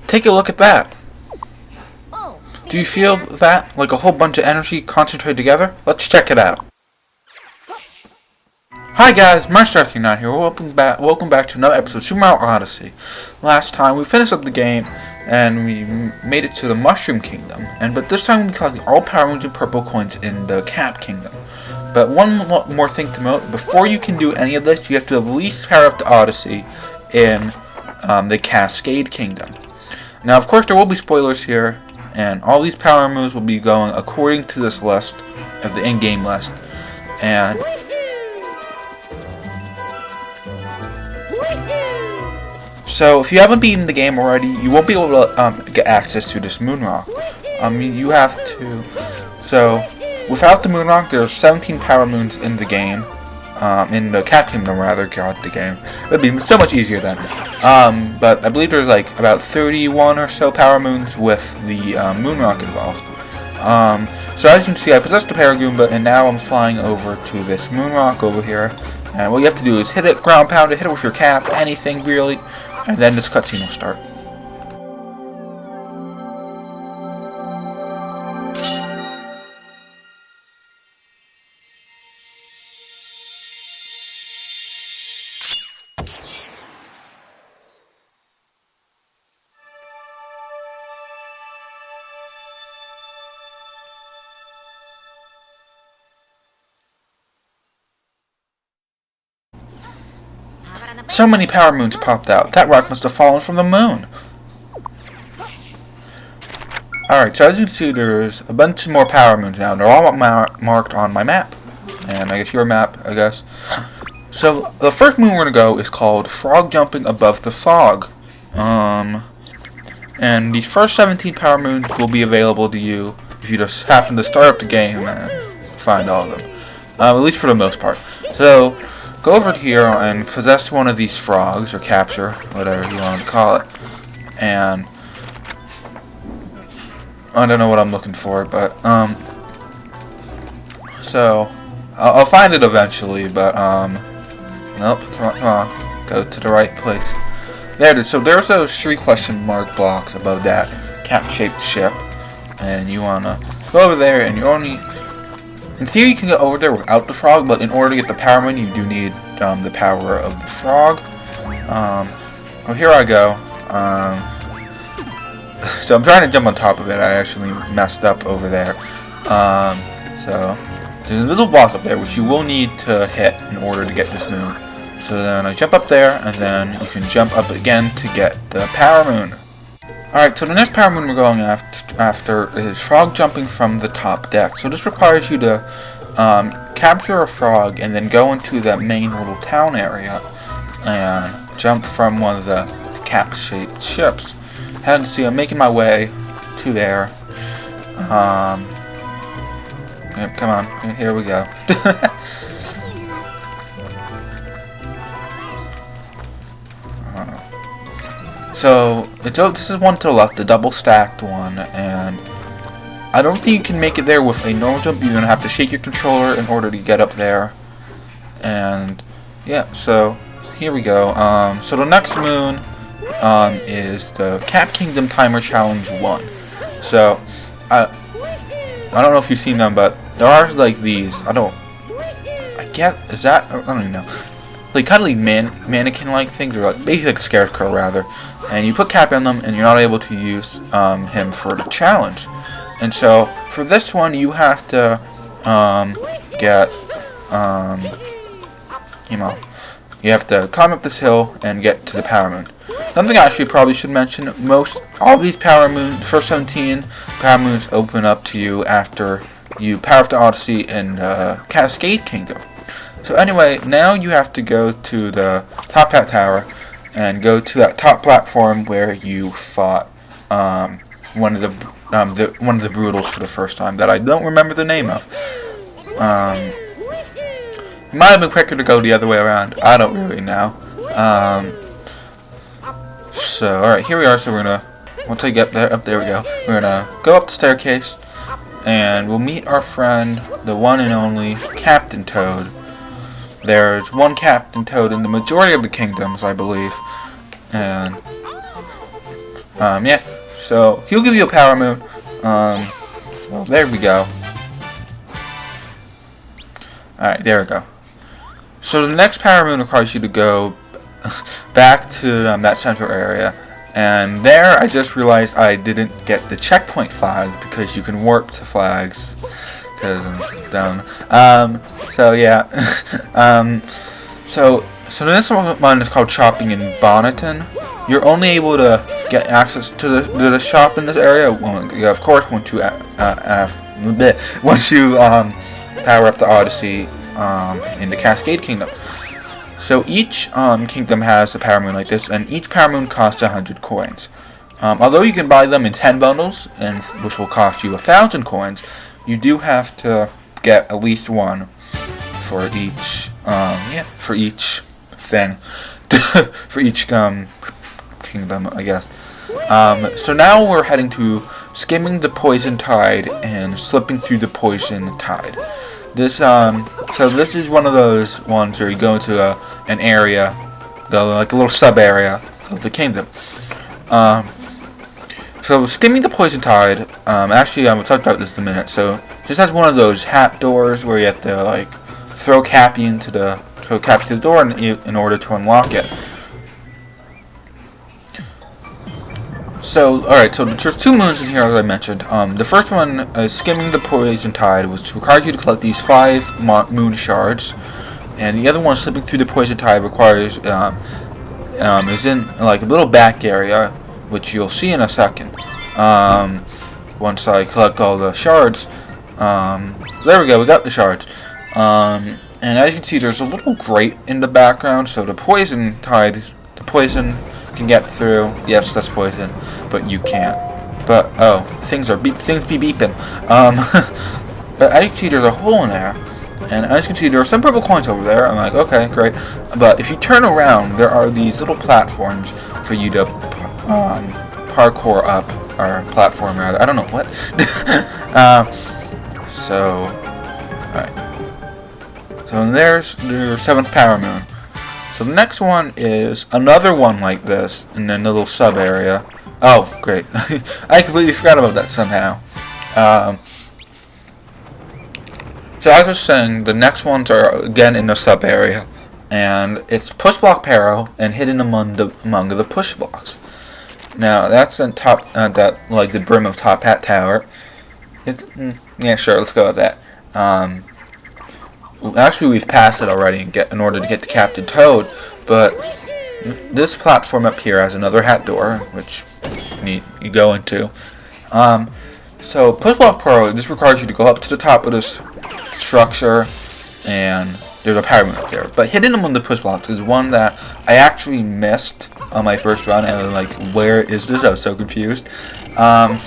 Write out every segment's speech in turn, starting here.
Take a look at that. Do you feel that? Like a whole bunch of energy concentrated together? Let's check it out. Hi guys, Monster39 here. Welcome back to another episode of Super Mario Odyssey. Last time we finished up the game and we made it to the Mushroom Kingdom, but this time we collected all Power Moons and purple coins in the Cap Kingdom. But one more thing to note: before you can do any of this, you have to at least power up the Odyssey in the Cascade Kingdom. Now, of course, there will be spoilers here, and all these power moves will be going according to this list, of the in-game list, and so if you haven't beaten the game already, you won't be able to get access to this moon rock. You have to. So without the moon rock, there's 17 power moons in the game. In the Cap Kingdom, rather. God, the game. It would be so much easier then. But I believe there's like about 31 or so power moons with the moon rock involved. So as you can see, I possessed the Paragoomba, and now I'm flying over to this moon rock over here. And what you have to do is hit it, ground pound it, hit it with your cap, anything really, and then this cutscene will start. So many power moons popped out. That rock must have fallen from the moon. Alright, so as you can see, there's a bunch more power moons now. They're all marked on my map. And I guess your map, I guess. So, the first moon we're going to go is called Frog Jumping Above the Fog. And these first 17 power moons will be available to you if you just happen to start up the game and find all of them. At least for the most part. So, go over here and possess one of these frogs, or capture, whatever you want to call it. And I don't know what I'm looking for, but so I'll find it eventually. But nope. Come on, go to the right place. There it is. So there's those 3 question mark blocks above that cap-shaped ship, and you wanna go over there, and you only. In theory, you can get over there without the frog, but in order to get the power moon, you do need the power of the frog. Well, here I go. So I'm trying to jump on top of it. I actually messed up over there. So there's an invisible block up there, which you will need to hit in order to get this moon. So then I jump up there, and then you can jump up again to get the power moon. Alright, so the next power moon we're going after is frog jumping from the top deck. So this requires you to capture a frog and then go into the main little town area and jump from one of the cap-shaped ships. As you can see, I'm making my way to there. Yep, come on, here we go. So, this is one to the left, the double-stacked one, and I don't think you can make it there with a normal jump. You're going to have to shake your controller in order to get up there. And, yeah, so, here we go. So the next moon is the Cap Kingdom Timer Challenge 1. So, I don't know if you've seen them, but there are, like, these. I don't even know. Like kind of like mannequin-like things, or like basically like a scarecrow rather, and you put Cap on them, and you're not able to use him for the challenge. And so for this one, you have to get you have to climb up this hill and get to the power moon. Something I actually probably should mention: all these power moons, the first 17 power moons, open up to you after you power up the Odyssey in Cascade Kingdom. So anyway, now you have to go to the top hat tower and go to that top platform where you fought one of the Broodals for the first time that I don't remember the name of. It might have been quicker to go the other way around. I don't really know. So alright, here we are. So we're gonna, once I get there, there we go. We're gonna go up the staircase, and we'll meet our friend, the one and only Captain Toad. There's one Captain Toad in the majority of the kingdoms, I believe. And Yeah. So he'll give you a power moon. So there we go. Alright, there we go. So the next power moon requires you to go back to that central area. And there I just realized I didn't get the checkpoint flag because you can warp to flags. Because I'm dumb. So yeah. So the next one is called shopping in Bonneton. You're only able to get access to the shop in this area, of course, once you power up the Odyssey in the Cascade Kingdom. So each kingdom has a power moon like this, and each power moon costs 100 coins. Although you can buy them in 10 bundles, and which will cost you 1,000 coins, you do have to get at least one for each thing, for each kingdom, I guess. So now we're heading to Skimming the Poison Tide and Slipping Through the Poison Tide. This so this is one of those ones where you go into an area, like a little sub area of the kingdom. So Skimming the Poison Tide, actually I'm gonna talk about this in a minute. So this has one of those hat doors where you have to like throw Cappy to the door in order to unlock it. So, alright, so there's 2 moons in here, as I mentioned. The first one is Skimming the Poison Tide, which requires you to collect these 5 moon shards. And the other one, Slipping Through the Poison Tide, requires, is in, like, a little back area, which you'll see in a second. Once I collect all the shards. There we go, we got the shards. And as you can see, there's a little grate in the background, so the poison can get through. Yes, that's poison, but you can't. But oh, things be beeping. But as you can see, there's a hole in there, and as you can see, there are some purple coins over there. I'm like, okay, great. But if you turn around, there are these little platforms for you to parkour up, or platform rather. I don't know what. So, alright. So there's your 7th power moon. So the next one is another one like this in a little sub area. Oh, great. I completely forgot about that somehow. So as I was saying, the next ones are again in the sub area. And it's push block Peril and hidden among the push blocks. Now that's in top, like the Brim of Top Hat Tower. Yeah, sure, let's go with that. Actually, we've passed it already in order to get to Captain Toad, but this platform up here has another hat door, which you go into. So, push block Peril, this requires you to go up to the top of this structure, and there's a power moon up there. But hidden among the push blocks is one that I actually missed on my first run, and I was like, where is this? I was so confused. As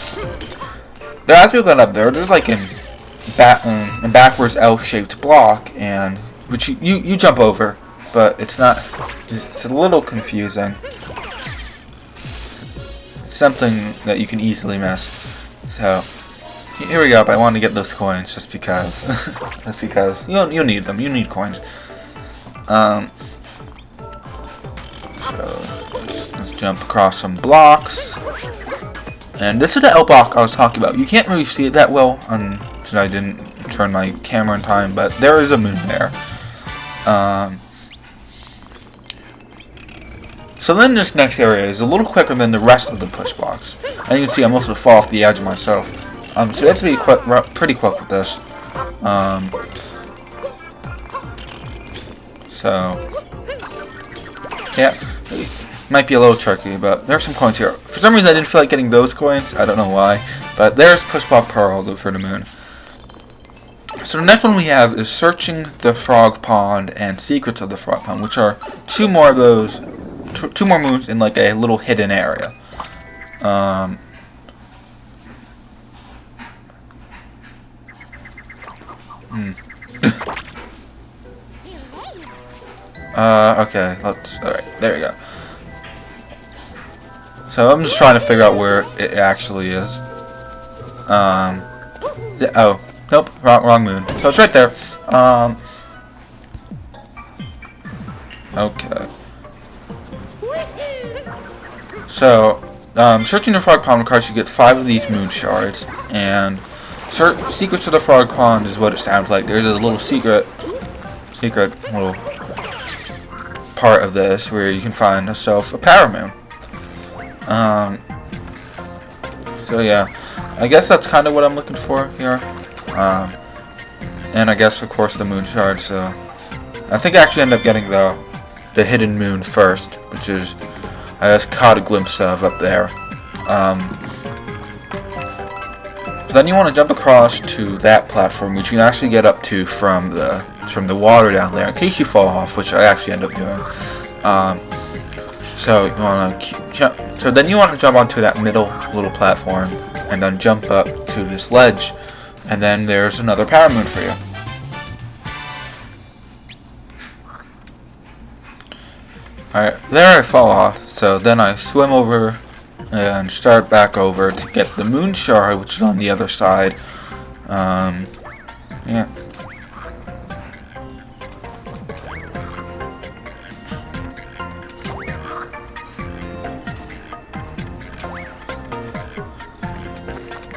we got up there, there's like a backwards L-shaped block, and which you jump over, but it's a little confusing. It's something that you can easily miss. So here we go. I wanted to get those coins just because, you'll need them. You need coins. So let's jump across some blocks. And this is the L block I was talking about. You can't really see it that well since I didn't turn my camera in time, but there is a moon there. So then this next area is a little quicker than the rest of the push blocks. And you can see I'm also fall off the edge myself. So you have to be pretty quick with this. So yeah. Might be a little tricky, but there's some coins here. For some reason, I didn't feel like getting those coins. I don't know why. But there's Push Block Peril for the moon. So the next one we have is Searching the Frog Pond and Secrets of the Frog Pond, which are 2 more of those, 2 more moons in like a little hidden area. Okay, alright, there you go. So I'm just trying to figure out where it actually is. Oh, nope, wrong moon. So it's right there. Okay. So searching the Frog Pond requires you get 5 of these moon shards, and secrets to the Frog Pond is what it sounds like. There's a little secret little part of this where you can find yourself a power moon. So yeah, I guess that's kind of what I'm looking for here. And I guess of course the moon shard. So I think I actually end up getting the hidden moon first, which is I just caught a glimpse of up there. But then you want to jump across to that platform, which you can actually get up to from the water down there, in case you fall off, which I actually end up doing. So you want to so then you want to jump onto that middle little platform, and then jump up to this ledge, and then there's another power moon for you. Alright, there I fall off, so then I swim over and start back over to get the moon shard, which is on the other side. Yeah.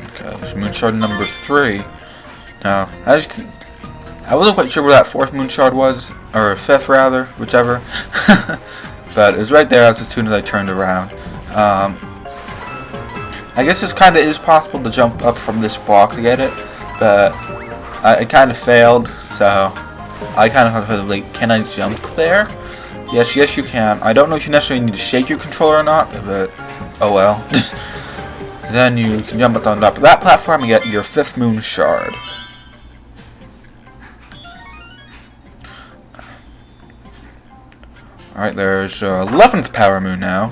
Okay, so moon shard number 3. Now, I wasn't quite sure where that 4th moon shard was, or 5th rather, whichever. But it was right there as soon as I turned around. I guess this kind of is possible to jump up from this block to get it, but I kind of failed, so I kind of was like, can I jump there? Yes, you can. I don't know if you necessarily need to shake your controller or not, but oh well. Then you can jump up on top of that platform and get your 5th moon shard. Alright, there's 11th power moon now.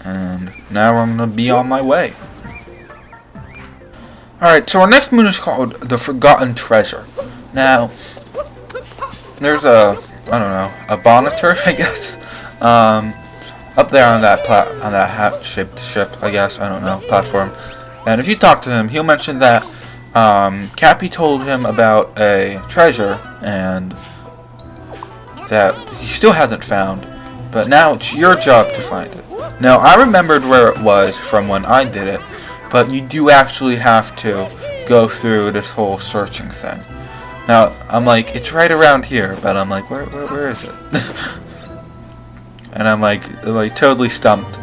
And now I'm going to be on my way. Alright, so our next moon is called the Forgotten Treasure. Now, there's a Bonneter, I guess, up there on that hat-shaped ship, I guess, I don't know, platform. And if you talk to him, he'll mention that Cappy told him about a treasure, and that he still hasn't found, but now it's your job to find it. Now, I remembered where it was from when I did it, but you do actually have to go through this whole searching thing. Now, I'm like, it's right around here, but I'm like, where is it? And I'm like totally stumped.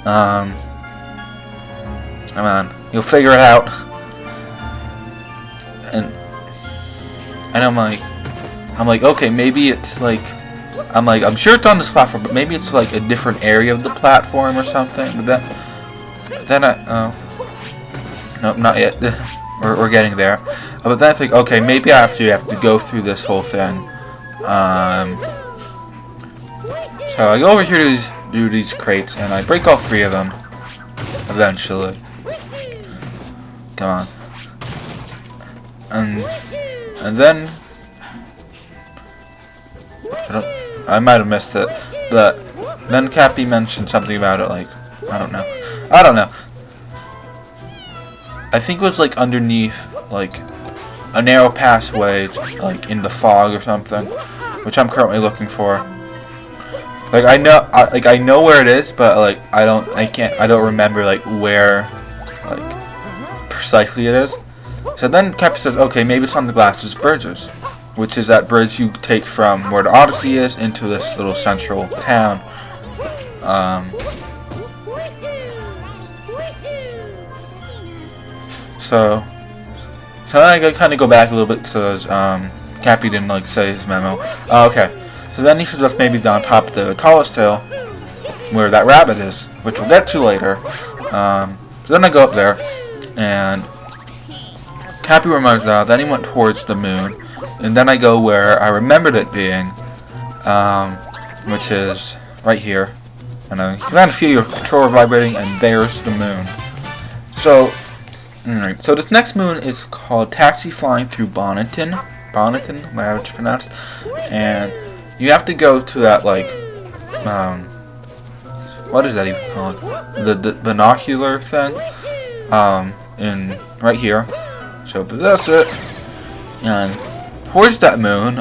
Come on, you'll figure it out. And I'm like, okay, maybe it's like, I'm sure it's on this platform, but maybe it's like a different area of the platform or something. But then nope, not yet. we're getting there. But then I think, okay, maybe I actually have to go through this whole thing. So I go over here to do these crates, and I break all 3 of them. Eventually. Come on. And then I might have missed it, but then Cappy mentioned something about it, like, I don't know. I think it was like underneath, like, a narrow passageway, like in the fog or something, which I'm currently looking for. Like I know where it is, but like I don't remember like where, like, precisely it is. So then Cappy says, okay, maybe it's on the Glasses Bridges, which is that bridge you take from where the Odyssey is into this little central town. So then I kind of go back a little bit because Cappy didn't like say his memo. Okay, so then he should have maybe on top of the tallest hill where that rabbit is, which we'll get to later. So then I go up there, and Cappy reminds me. Then he went towards the moon. And then I go where I remembered it being, which is right here. And you can kind of feel your controller vibrating, and there's the moon. So, alright. So this next moon is called Taxi Flying Through Bonneton, whatever it's pronounced. And you have to go to that, like, what is that even called? The binocular thing, in right here. So that's it. And towards that moon,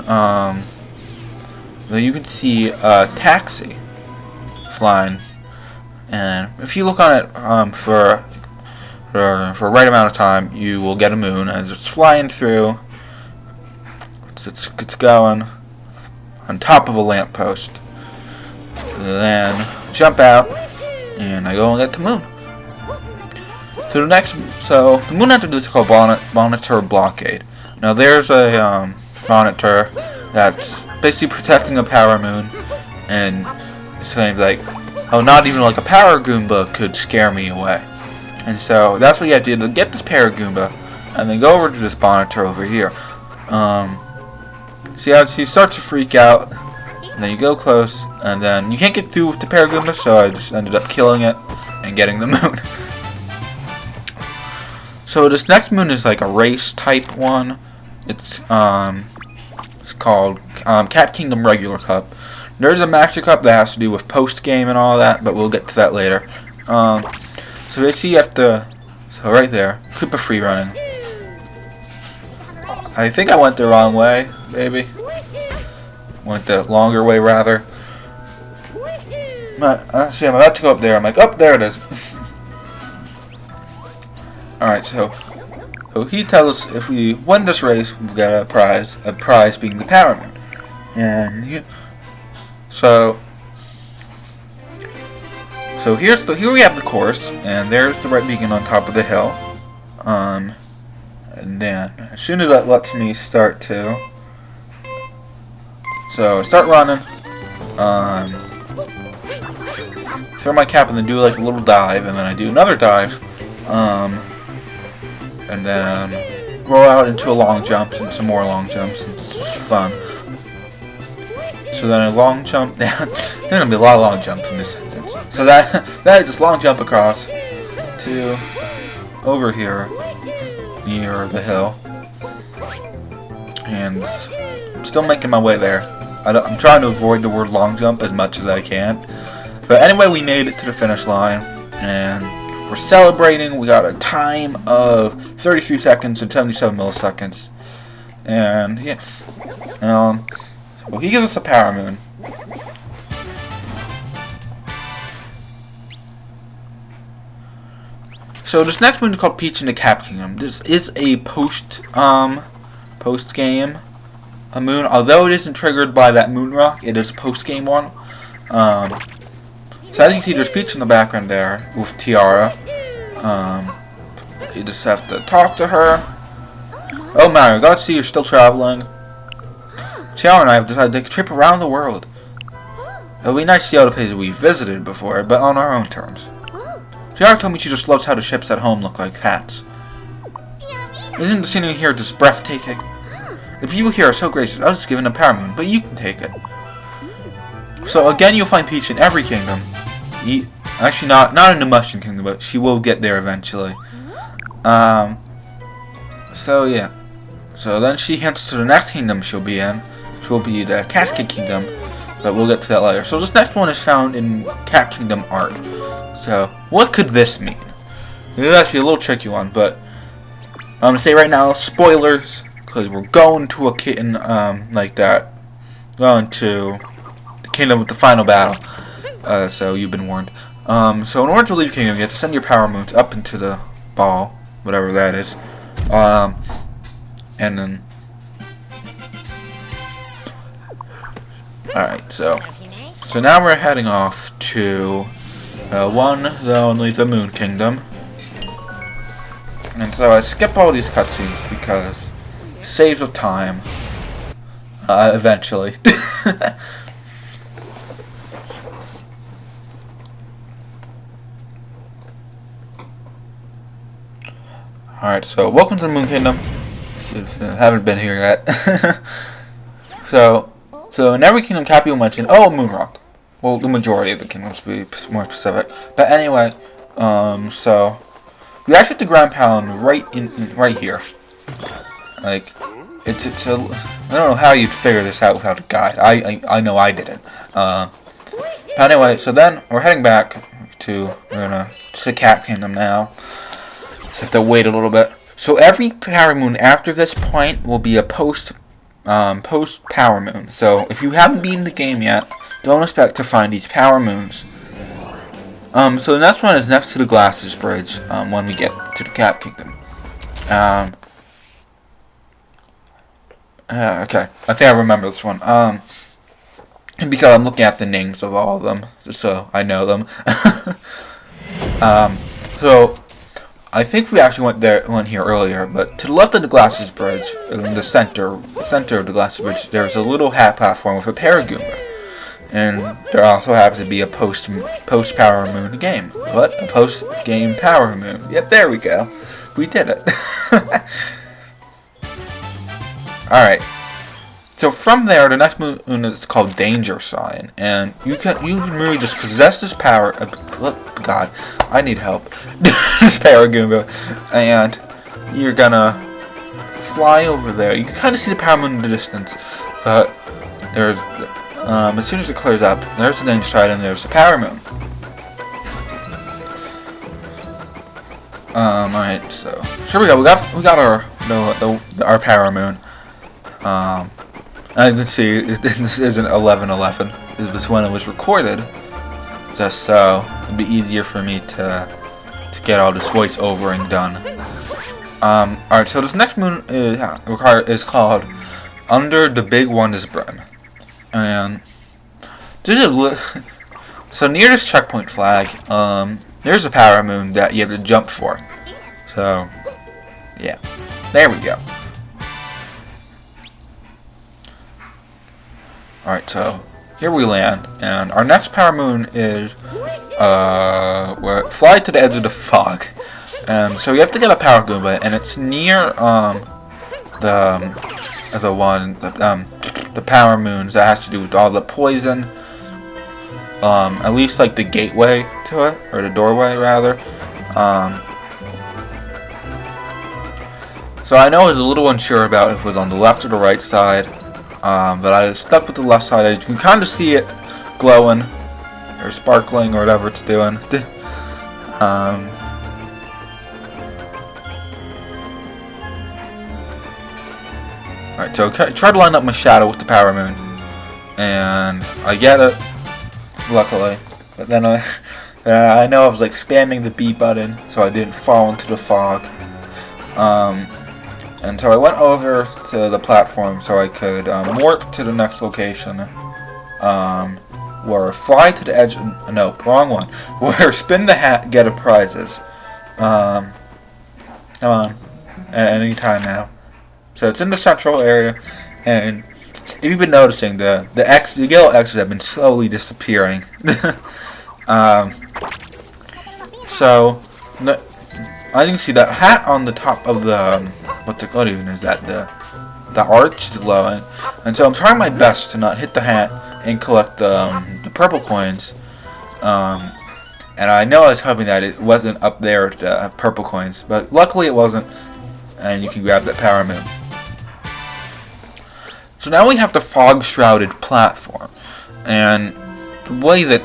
you can see a taxi. flying. And if you look on it for a right amount of time, you will get a moon as it's flying through. It's going on top of a lamppost. And then jump out, and I go and get the moon. So the moon after this is called Bonneter Blockade. Now there's a Bonneter that's basically protecting a power moon, and it's kind of like, oh, not even like a power Goomba could scare me away. And so that's what you have to do, to get this power Goomba, and then go over to this Bonneter over here. See how she starts to freak out, and then you go close, and then you can't get through with the power Goomba, so I just ended up killing it and getting the moon. So this next moon is like a race type one. It's called Cat Kingdom Regular Cup. There's a Master Cup that has to do with post game and all that, but we'll get to that later. So basically you have to, so right there, Koopa free running. I think I went the wrong way, maybe. Went the longer way rather. But see, I'm about to go up there. I'm like, oh, there it is. Alright, so he tells us if we win this race, we'll get a prize being the power moon. And so here we have the course, and there's the red beacon on top of the hill. And then as soon as that lets me start to, so I start running, throw my cap and then do like a little dive, and then I do another dive, and then roll out into a long jump and some more long jumps. It's fun. So then a long jump down. There's gonna be a lot of long jumps in this sentence. So that I just long jump across to over here near the hill, and I'm still making my way there. I'm trying to avoid the word long jump as much as I can. But anyway, we made it to the finish line, and we're celebrating. We got a time of 33 seconds and 77 milliseconds. And yeah. So he gives us a power moon. So this next moon is called Peach in the Cap Kingdom. This is a post game moon. Although it isn't triggered by that moon rock, it is a post game one. So as you can see, there's Peach in the background there with Tiara. You just have to talk to her. Oh Mario, glad to see you're still traveling. Tiara and I have decided to take a trip around the world. It would be nice to see all the places we visited before, but on our own terms. Tiara told me she just loves how the ships at home look like hats. Isn't the scenery here just breathtaking? The people here are so gracious. I was just given a power moon, but you can take it. So again, you'll find Peach in every kingdom. Actually, not in the Mushroom Kingdom, but she will get there eventually. So yeah. So then she hints to the next kingdom she'll be in, which will be the Cascade Kingdom, but we'll get to that later. So this next one is found in Cat Kingdom art. So what could this mean? This is actually a little tricky one, but I'm gonna say right now, spoilers, because we're going to a kitten like that, going to the kingdom with the final battle. So you've been warned. So in order to leave kingdom, you have to send your power moons up into the ball, whatever that is. And then, alright, so now we're heading off to the Moon Kingdom. And so I skip all these cutscenes because it saves of time, eventually. Alright, so welcome to the Moon Kingdom. If you haven't been here yet. so in every kingdom, Cappy will mention, oh, Moon Rock. Well, the majority of the kingdoms, to be more specific. But anyway, so you actually get the ground pound right here. Like, it's a, I don't know how you'd figure this out without a guide. I know I didn't. But anyway, so then we're heading back to the Cat Kingdom now. So have to wait a little bit. So every power moon after this point will be a post power moon. So if you haven't beaten the game yet, don't expect to find these power moons So the next one is next to the Glasses Bridge, when we get to the Cat Kingdom. Okay, I think I remember this one. Because I'm looking at the names of all of them, just so I know them. So I think we actually went here earlier, but to the left of the Glasses Bridge, in the center of the Glasses Bridge, there's a little hat platform with a Paragoomba. And there also happens to be a post-Power Moon game. What? A post-game Power Moon. Yep, there we go. We did it. Alright. So from there, the next moon is called Danger Sign. And you can really just possess this power. God, I need help. This Paragoomba. And you're gonna fly over there. You can kind of see the Power Moon in the distance. But there's... as soon as it clears up, there's the Danger Sign and there's the Power Moon. Alright, so here we go. We got our Power Moon. As you can see, this isn't 11:11. This was when it was recorded, just so it'd be easier for me to get all this voiceovering done. Alright, so this next moon is called Under the Big One is Brim. And so near this checkpoint flag, there's a Power Moon that you have to jump for. So, yeah, there we go. Alright, so here we land, and our next Power Moon is fly to the edge of the fog. So you have to get a Paragoomba, and it's near the Power Moons that has to do with all the poison. At least like the gateway to it, or the doorway rather. So I know I was a little unsure about if it was on the left or the right side. But I stuck with the left side. As you can kind of see it glowing, or sparkling, or whatever it's doing. Alright, so try to line up my shadow with the Power Moon. And I get it, luckily. But then I know I was like spamming the B button, so I didn't fall into the fog. And so I went over to the platform so I could warp to the next location, where fly to the edge. No, wrong one. Where spin the hat, get a prizes. Come on, at any time now. So it's in the central area, and if you've been noticing, the yellow X's have been slowly disappearing. So as you can see, that hat on the top of the what even is that? The arch is glowing, and so I'm trying my best to not hit the hat and collect the purple coins. And I know I was hoping that it wasn't up there, the purple coins, but luckily it wasn't, and you can grab that Power Moon. So now we have the Fog-Shrouded platform, and the way that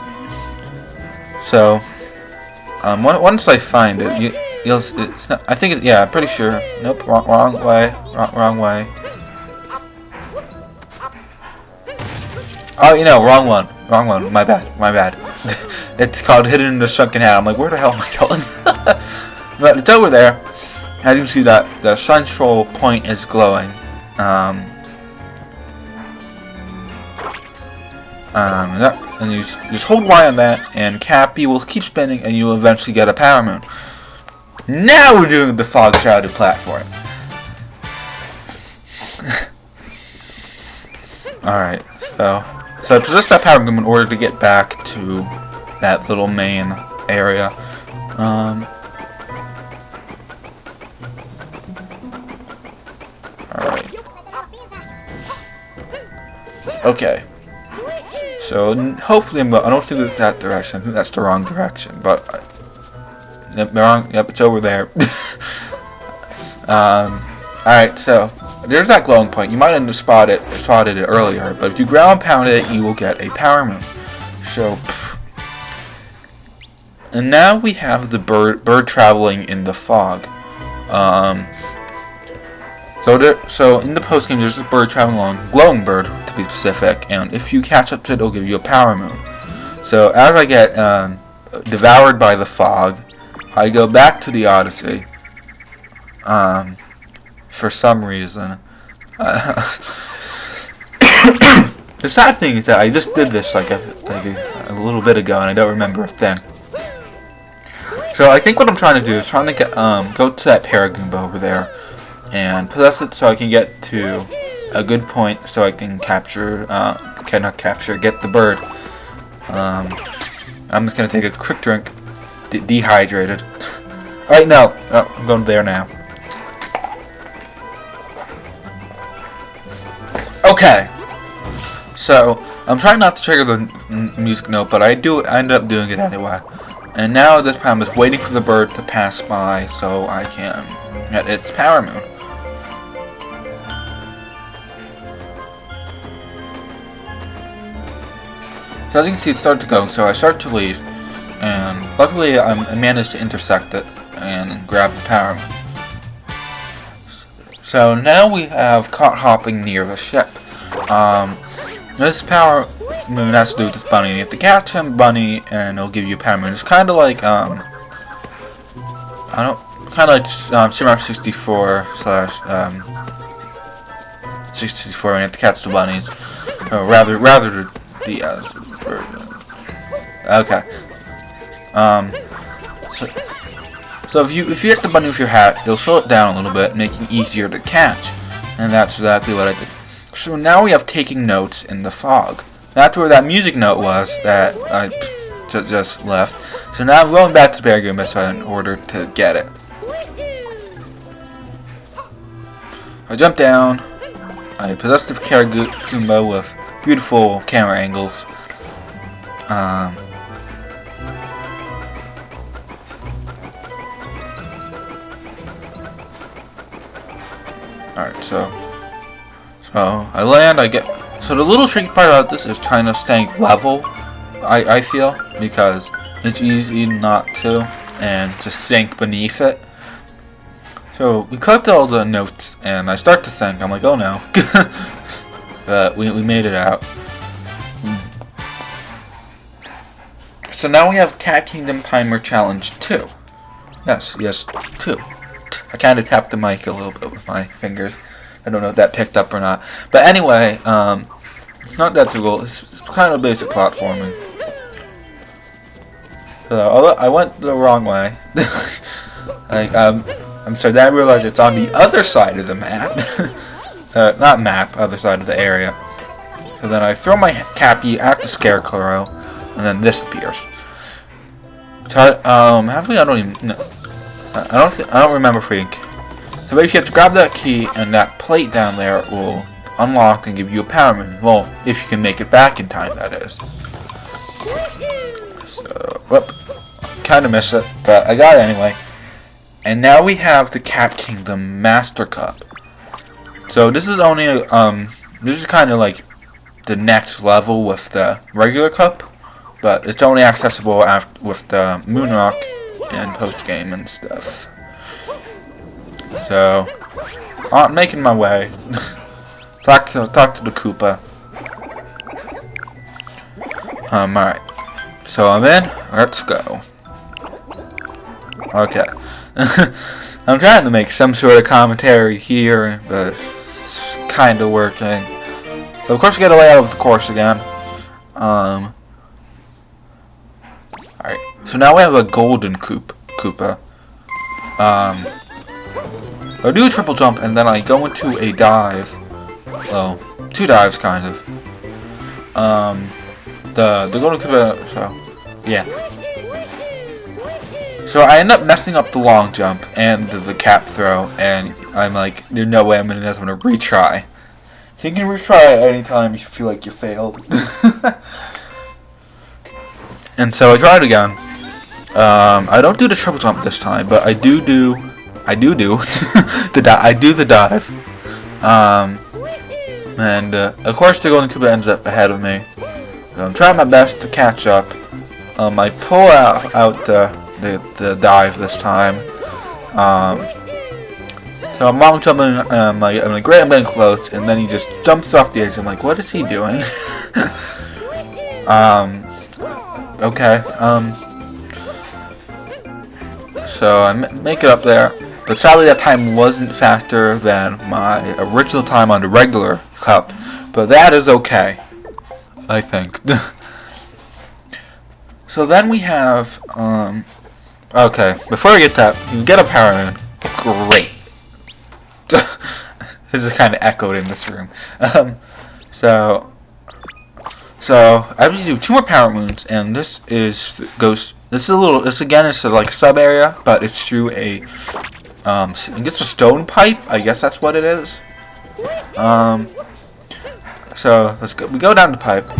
once I find it, it's not, I think yeah, I'm pretty sure. Nope, wrong way. Wrong way. Oh, wrong one. My bad. It's called Hidden in the Sunken Hat. I'm like, where the hell am I going? But it's over there. As you can see, that the central point is glowing. And you just hold Y on that, and Cappy will keep spinning, and you will eventually get a Power Moon. Now we're doing the Fog-Shrouded platform. Alright, so I possess that Power Moon in order to get back to that little main area. Alright. Okay. So hopefully I don't think it's that direction. I think that's the wrong direction, but yep, it's over there. Alright, so there's that glowing point. You might have spotted it earlier, but if you ground pound it, you will get a Power Moon. So, and now we have the bird traveling in the fog. So in the post game, there's this bird traveling along, glowing bird to be specific, and if you catch up to it, it'll give you a Power Moon. So as I get devoured by the fog. I go back to the Odyssey. For some reason. The sad thing is that I just did this like a little bit ago, and I don't remember a thing. So I think what I'm trying to do is trying to get go to that Paragoomba over there and possess it so I can get to a good point so I can capture, get the bird. I'm just gonna take a quick drink, dehydrated. Right now, I'm going there now. Okay. So, I'm trying not to trigger the music note, but I end up doing it anyway. And now at this point I'm just waiting for the bird to pass by so I can get its power moon. So as you can see, it started to go, so I start to leave, and luckily I managed to intersect it and grab the power moon. So now we have caught hopping near the ship. This power moon has to do with this bunny. You have to catch him, bunny, and it'll give you a power moon. It's kind of like Shimmer 64 slash 64. And you have to catch the bunnies, or rather the okay. So if you hit the bunny with your hat, it'll slow it down a little bit, making it easier to catch. And that's exactly what I did. So now we have taking notes in the fog. That's where that music note was that I just left. So now I'm going back to Paragoomba in order to get it. I jump down. I possess the Paragoomba with beautiful camera angles. Alright, so I land, so the little tricky part about this is trying to stay level, I feel, because it's easy not to, and to sink beneath it. So we collect all the notes, and I start to sink. I'm like, oh no. But we made it out. So now we have Cat Kingdom Timer Challenge 2. Yes, 2. I kind of tapped the mic a little bit with my fingers. I don't know if that picked up or not. But anyway, it's not that difficult. It's kind of basic platforming. So, although I went the wrong way. I'm sorry, then I realized it's on the other side of the map. Not map, other side of the area. So then I throw my Cappy at the Scarecrow, and then this appears. So, have we? I don't even know. I don't remember freak. So basically you have to grab that key, and that plate down there will unlock and give you a power moon. Well, if you can make it back in time, that is. So, whoop. Kinda missed it, but I got it anyway. And now we have the Cat Kingdom Master Cup. So this is only this is kind of like the next level with the regular cup, but it's only accessible with the Moon Rock and post game and stuff. So I'm making my way. talk to the Koopa. Alright. So I'm in. Let's go. Okay. I'm trying to make some sort of commentary here, but it's kind of working. But of course, we got to lay out of the course again. Alright. So now we have a golden Koopa. I do a triple jump, and then I go into a dive. Well, two dives, kind of. The golden Koopa. So, yeah. So I end up messing up the long jump and the cap throw, and I'm like, there's no way I'm gonna retry. So you can retry at any time you feel like you failed. And so I tried again. I don't do the triple jump this time, but I do the dive. And of course the golden Koopa ends up ahead of me. So I'm trying my best to catch up. I pull out the dive this time. So I'm long jumping, and I'm like, great, I'm getting close, and then he just jumps off the edge. I'm like, what is he doing? Okay. So I make it up there. But sadly that time wasn't faster than my original time on the regular cup. But that is okay, I think. So then we have, okay, before I get that, you get a power moon. Great. This is kind of echoed in this room. So I have to do 2 more power moons, and this is again, it's like a sub area, but it's through a, I guess a stone pipe. I guess that's what it is. So we go down the pipe,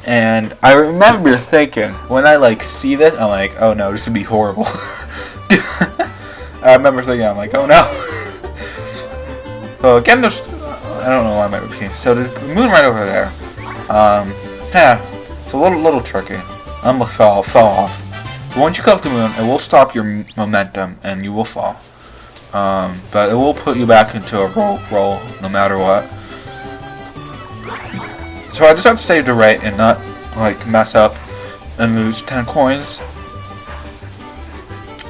and I remember thinking when I like see this, I'm like, oh no, this would be horrible. I remember thinking, I'm like, oh no. So again, there's, I don't know why I might repeat. So the moon right over there. Yeah, it's a little tricky. I almost fell off. But once you collect the moon, it will stop your momentum, and you will fall. But it will put you back into a roll no matter what. So I just have to stay to the right and not like mess up and lose 10 coins.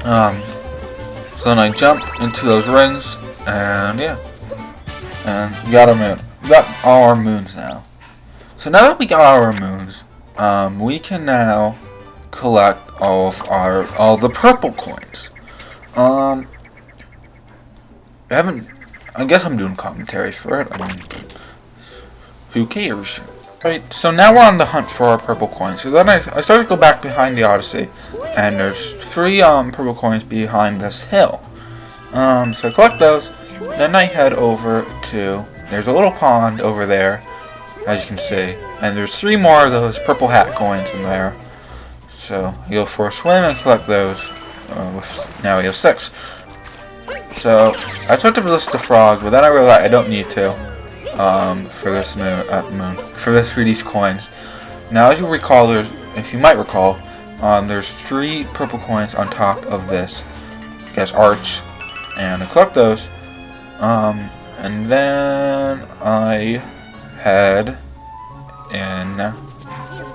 So then I jump into those rings, and yeah, and we got our moon. We got all our moons now. So now that we got our moons, we can now collect all the purple coins. I guess I'm doing commentary for it. I mean, who cares? Right, so now we're on the hunt for our purple coins. So then I started to go back behind the Odyssey, and there's 3 purple coins behind this hill. So I collect those, then I head over to, there's a little pond over there, as you can see, and there's 3 more of those purple hat coins in there. So I go for a swim and collect those. Now we have 6. So I tried to resist the frog, but then I realized I don't need to. For this for these coins. Now, as you recall, if you might recall, there's 3 purple coins on top of this, I guess, arch, and I collect those, and then I head in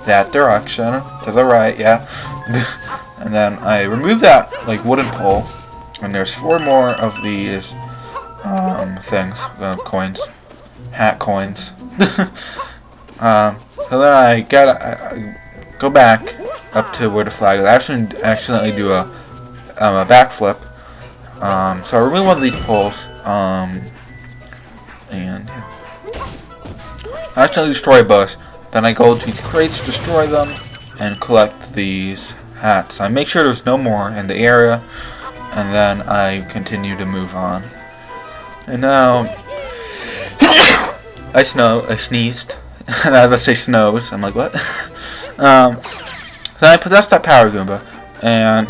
that direction to the right, yeah, and then I remove that like wooden pole, and there's 4 more of these coins. Hat coins. So then I go back up to where the flag is. I actually accidentally do a backflip. So I remove one of these poles. And yeah. I accidentally destroy a bus. Then I go to these crates, destroy them, and collect these hats. I make sure there's no more in the area, and then I continue to move on. And now I sneezed, and I was about to say snows. I'm like, what? So I possess that power Goomba, and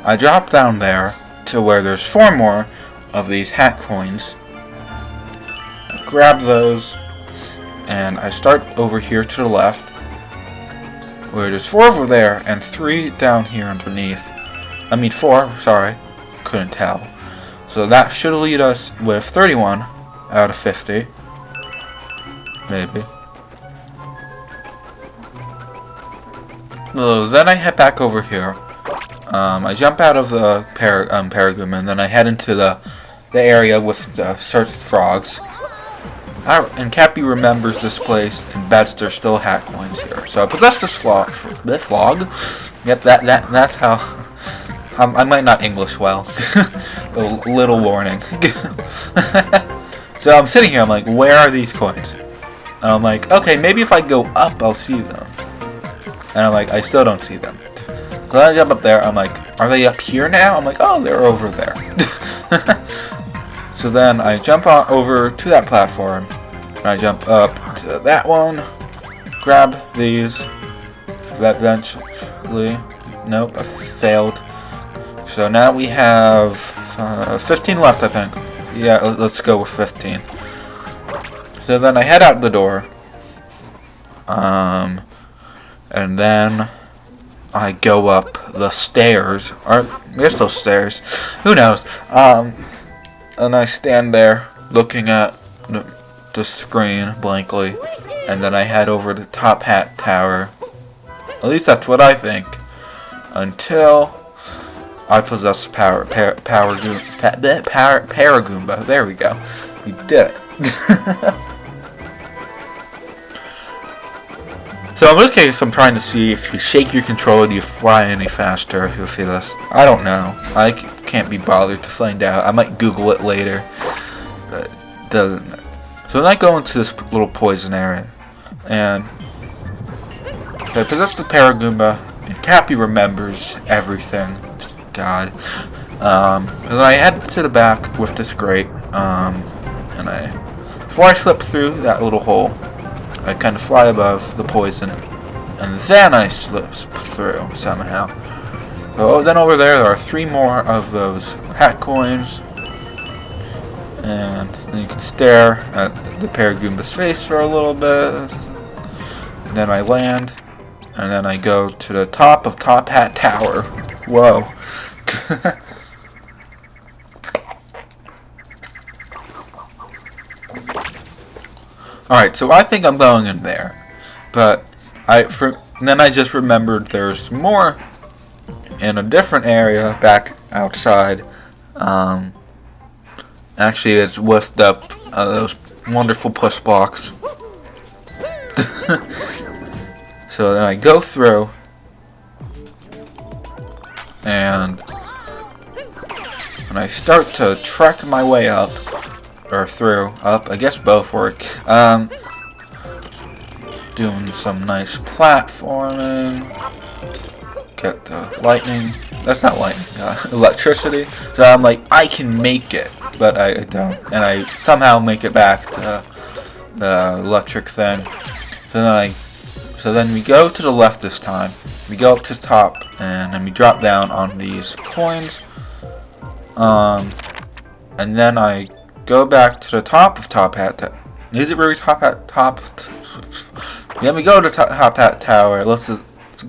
I drop down there to where there's 4 more of these hat coins. I grab those, and I start over here to the left, where there's 4 over there, and 3 down here underneath. I mean 4, sorry, couldn't tell. So that should lead us with 31 out of 50. Maybe. So then I head back over here. I jump out of the Paragoom, and then I head into the area with the search frogs. And Cappy remembers this place and bets there's still hat coins here. So I possess this flog. Yep, that's how. I might not English well. A little warning. So I'm sitting here. I'm like, where are these coins? And I'm like, okay, maybe if I go up, I'll see them. And I'm like, I still don't see them. So then I jump up there. I'm like, are they up here now? I'm like, oh, they're over there. So then I jump over to that platform. And I jump up to that one. Grab these. Eventually. Nope, I failed. So now we have 15 left, I think. Yeah, let's go with 15. So then I head out the door, and then I go up the stairs, or I guess those stairs, who knows, and I stand there looking at the screen blankly, and then I head over to Top Hat Tower, at least that's what I think, until I possess Paragoomba. There we go. We did it. So in this case, I'm trying to see if you shake your controller, do you fly any faster? You'll see this. I don't know. I can't be bothered to find out. I might Google it later. But it doesn't. So then I go into this little poison area, and I possess the Paragoomba, and Cappy remembers everything. God. And then I head to the back with this grate, and before I slip through that little hole, I kind of fly above the poison, and then I slip through somehow. So then over there are 3 more of those hat coins, and then you can stare at the Paragoomba's face for a little bit. And then I land, and then I go to the top of Top Hat Tower. Whoa. Alright, so I think I'm going in there, but then I just remembered there's more in a different area back outside. Actually, it's with those wonderful push blocks. So then I go through, and I start to trek my way up. Or through, up, I guess both work. Doing some nice platforming. Get the lightning. That's not lightning, electricity. So I'm like, I can make it, but I don't. And I somehow make it back to the electric thing. So then we go to the left this time. We go up to the top, and then we drop down on these coins. And then I go back to the top of Top Hat Tower. Is it really Top Hat? Yeah, we go to Top Hat Tower. Let's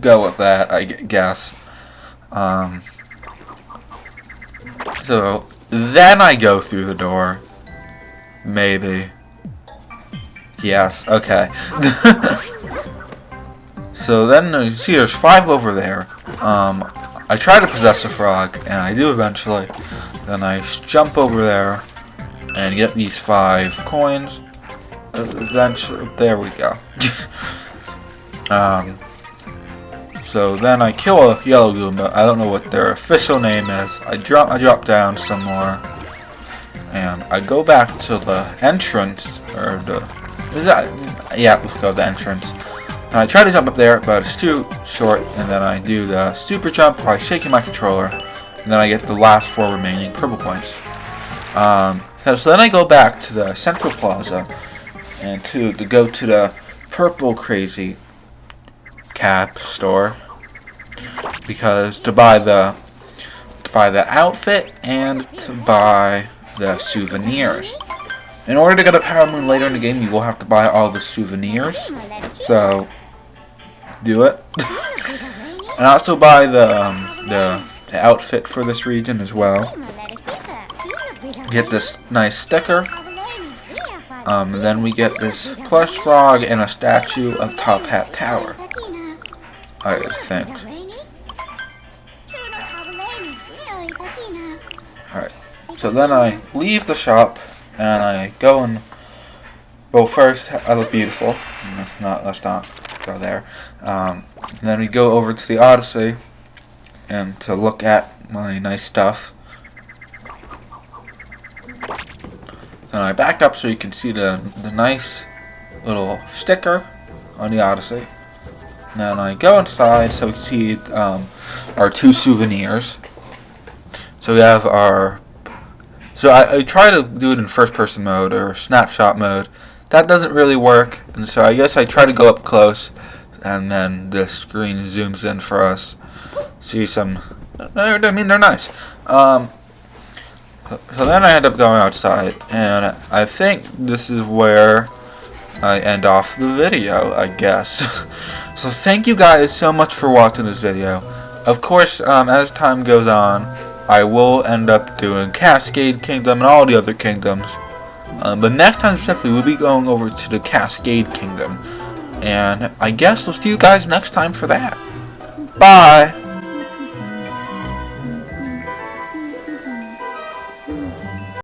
go with that, I guess. So then I go through the door. Maybe. Yes. Okay. So then you see, there's 5 over there. I try to possess a frog, and I do eventually. Then I jump over there and get these 5 coins. Eventually, there we go. So then I kill a yellow Goomba. I don't know what their official name is. I drop down some more, and I go back to the entrance, or let's go to the entrance. And I try to jump up there, but it's too short. And then I do the super jump by shaking my controller, and then I get the last 4 remaining purple points. So then I go back to the Central Plaza, and to go to the Purple Crazy Cap store, because to buy the outfit and to buy the souvenirs. In order to get a Power Moon later in the game, you will have to buy all the souvenirs. So do it. And also buy the outfit for this region as well. Get this nice sticker. Then we get this plush frog and a statue of Top Hat Tower, I think. Alright, so then I leave the shop and I go and, well, first I look beautiful. Let's not go there. And then we go over to the Odyssey and to look at my nice stuff. Then I back up so you can see the nice little sticker on the Odyssey. And then I go inside so we can see our 2 souvenirs. So we have our... So I try to do it in first person mode or snapshot mode. That doesn't really work. And so I guess I try to go up close. And then the screen zooms in for us. See some... I mean, they're nice. So then I end up going outside, and I think this is where I end off the video, I guess. So thank you guys so much for watching this video. Of course, as time goes on, I will end up doing Cascade Kingdom and all the other kingdoms. But next time specifically, we'll be going over to the Cascade Kingdom. And I guess we'll see you guys next time for that. Bye!